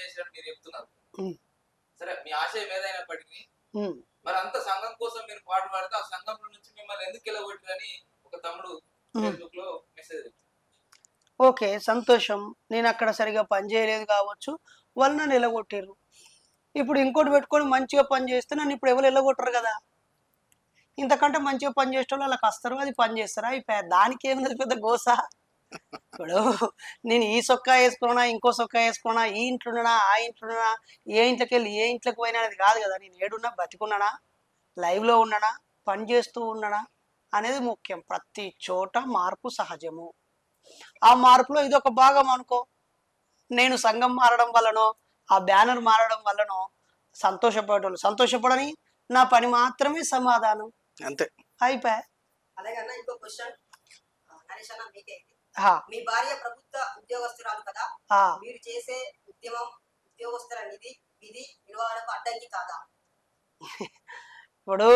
పనిచేసినట్టు మీరు చెప్తున్నారు. ఉమ్, సరే మీ ఆశయం ఏదైనప్పటికీ ఉమ్. మరి అంత సంఘం కోసం మీరు పాటుపడితే ఆ సంఘంలో నుంచి మిమ్మల్ని ఎందుకు వెళ్ళగొట్టారని ఒక తమ్ముడు ఫేస్‌బుక్ లో మెసేజ్ పెట్టాడు. ఓకే, సంతోషం. నేను అక్కడ సరిగా పని చేయలేదు కావచ్చు, వాళ్ళు నన్ను ఎలగొట్టారు. ఇప్పుడు ఇంకోటి పెట్టుకొని మంచిగా పని చేస్తే నన్ను ఇప్పుడు ఎవరు ఎలగొట్టరు కదా. ఇంతకంటే మంచిగా పని చేసేటోళ్ళు వాళ్ళకి వస్తారు, అది పని చేస్తారా అయిపోయా. దానికి ఏముంది పెద్ద గోస. ఇప్పుడు నేను ఈ సొక్కా వేసుకున్నా, ఇంకో సొక్కా వేసుకున్నా, ఈ ఇంట్లోనా ఆ ఇంట్లోనా, ఏ ఇంట్లోకి వెళ్ళి ఏ ఇంట్లోకి పోయినా అనేది కాదు కదా. నేను ఏడున్నా, బతికున్నానా, లైవ్లో ఉన్నానా, పని చేస్తూ ఉన్నానా అనేది ముఖ్యం. ప్రతి చోట మార్పు సహజము. ఆ మార్పులో ఇది ఒక భాగం అనుకో. నేను సంఘం మారడం వల్లనో, ఆ బ్యానర్ మారడం వల్లనో సంతోషపడేటోళ్ళు సంతోషపడని, నా పని మాత్రమే సమాధానం, అంతే, అయిపోయా. అలాగే అన్న ఇంకో క్వశ్చన్ హరీష్ అన్న మీకే ఇది. హా, మీ భార్య ప్రభుత్వ ఉద్యోగస్తురాలు కదా, హా. మీరు చేసే ఉద్యమం ఉద్యోగస్తుల విధి నిర్వహణకు అడ్డంకి కాదా? ఇప్పుడు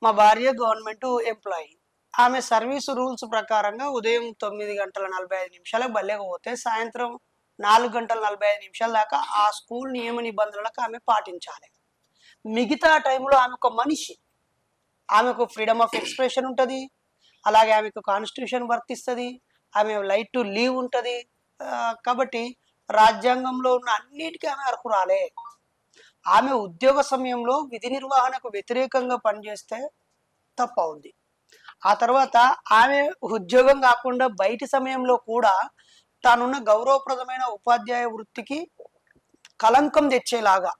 మా భార్య గవర్నమెంట్ ఎంప్లాయీ. ఆమె సర్వీస్ రూల్స్ ప్రకారంగా ఉదయం 9:45 బల్లెకు పోతే సాయంత్రం 4:45 దాకా ఆ స్కూల్ నియమ నిబంధనలకు ఆమె పాటించాలి. మిగతా టైంలో ఆమె ఒక మనిషి. ఆమెకు ఫ్రీడమ్ ఆఫ్ ఎక్స్ప్రెషన్ ఉంటుంది, అలాగే ఆమెకు కాన్స్టిట్యూషన్ వర్తిస్తుంది, ఆమె రైట్ టు లీవ్ ఉంటుంది. కాబట్టి రాజ్యాంగంలో ఉన్న అన్నిటికీ ఆమె అర్హురాలే. ఆమె ఉద్యోగ సమయంలో విధి నిర్వహణకు వ్యతిరేకంగా పనిచేస్తే తప్పు అవుద్ది. ఆ తర్వాత ఆమె ఉద్యోగం కాకుండా బయటి సమయంలో కూడా తానున్న గౌరవప్రదమైన ఉపాధ్యాయ వృత్తికి కలంకం తెచ్చేలాగా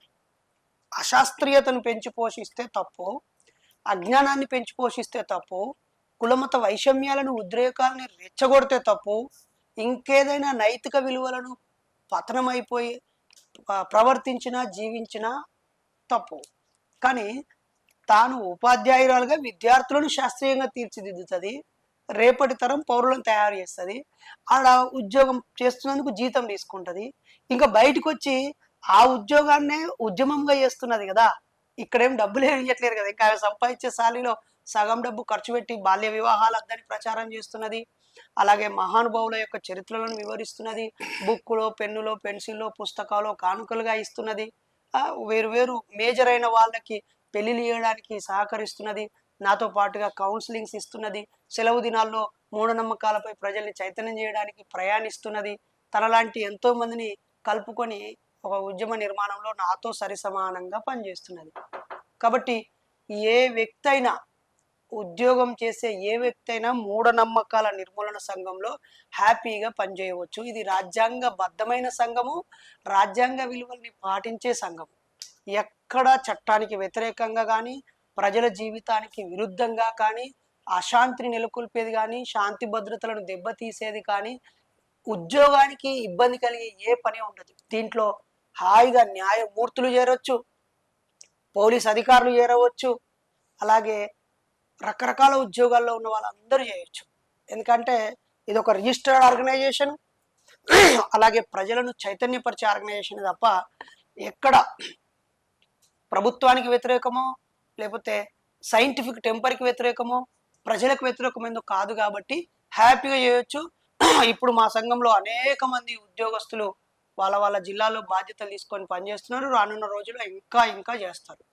అశాస్త్రీయతను పెంచి పోషిస్తే తప్పు, అజ్ఞానాన్ని పెంచి పోషిస్తే తప్పు, కులమత వైషమ్యాలను ఉద్రేకాలని రెచ్చగొడితే తప్పు, ఇంకేదైనా నైతిక విలువలను పతనమైపోయి ప్రవర్తించినా జీవించినా తప్పు. కానీ తాను ఉపాధ్యాయురాలుగా విద్యార్థులను శాస్త్రీయంగా తీర్చిదిద్దుతుంది, రేపటి తరం పౌరులను తయారు చేస్తుంది, ఆడ ఉద్యోగం చేస్తున్నందుకు జీతం తీసుకుంటుంది. ఇంకా బయటకు వచ్చి ఆ ఉద్యోగాన్నే ఉద్యమంగా చేస్తున్నది కదా. ఇక్కడేం డబ్బులు ఏమి ఇవ్వట్లేరు కదా. ఇంకా సంపాదించే సాలీలో సగం డబ్బు ఖర్చు పెట్టి బాల్య వివాహాలు అద్దని ప్రచారం చేస్తున్నది. అలాగే మహానుభావుల యొక్క చరిత్రలను వివరిస్తున్నది, బుక్కులో పెన్నులో పెన్సిల్లో పుస్తకాలు కానుకలుగా ఇస్తున్నది, వేరు వేరు మేజర్ అయిన వాళ్ళకి పెళ్లిళ్ళు చేయడానికి సహకరిస్తున్నది, నాతో పాటుగా కౌన్సిలింగ్స్ ఇస్తున్నది, సెలవు దినాల్లో మూఢనమ్మకాలపై ప్రజల్ని చైతన్యం చేయడానికి ప్రయాణిస్తున్నది, తనలాంటి ఎంతో మందిని కలుపుకొని ఒక ఉద్యమ నిర్మాణంలో నాతో సరిసమానంగా పనిచేస్తున్నది. కాబట్టి ఏ వ్యక్తి అయినా, ఉద్యోగం చేసే ఏ వ్యక్తి అయినా మూఢనమ్మకాల నిర్మూలన సంఘంలో హ్యాపీగా పనిచేయవచ్చు. ఇది రాజ్యాంగబద్ధమైన సంఘము, రాజ్యాంగ విలువల్ని పాటించే సంఘము. ఎక్కడ చట్టానికి వ్యతిరేకంగా కానీ, ప్రజల జీవితానికి విరుద్ధంగా కానీ, అశాంతిని నెలకొల్పేది కానీ, శాంతి భద్రతలను దెబ్బతీసేది కానీ, ఉద్యోగానికి ఇబ్బంది కలిగే ఏ పని ఉండదు. దీంట్లో హాయిగా న్యాయమూర్తులు చేరవచ్చు, పోలీస్ అధికారులు చేరవచ్చు, అలాగే రకరకాల ఉద్యోగాల్లో ఉన్న వాళ్ళందరూ చేయొచ్చు. ఎందుకంటే ఇది ఒక రిజిస్టర్డ్ ఆర్గనైజేషన్, అలాగే ప్రజలను చైతన్యపరిచే ఆర్గనైజేషన్ తప్ప ఎక్కడ ప్రభుత్వానికి వ్యతిరేకమో లేకపోతే సైంటిఫిక్ టెంపర్కి వ్యతిరేకమో ప్రజలకు వ్యతిరేకమైందో కాదు. కాబట్టి హ్యాపీగా చేయొచ్చు. ఇప్పుడు మా సంఘంలో అనేక మంది ఉద్యోగస్తులు వాళ్ళ వాళ్ళ జిల్లాలో బాధ్యతలు తీసుకొని పనిచేస్తున్నారు. రానున్న రోజుల్లో ఇంకా ఇంకా చేస్తారు.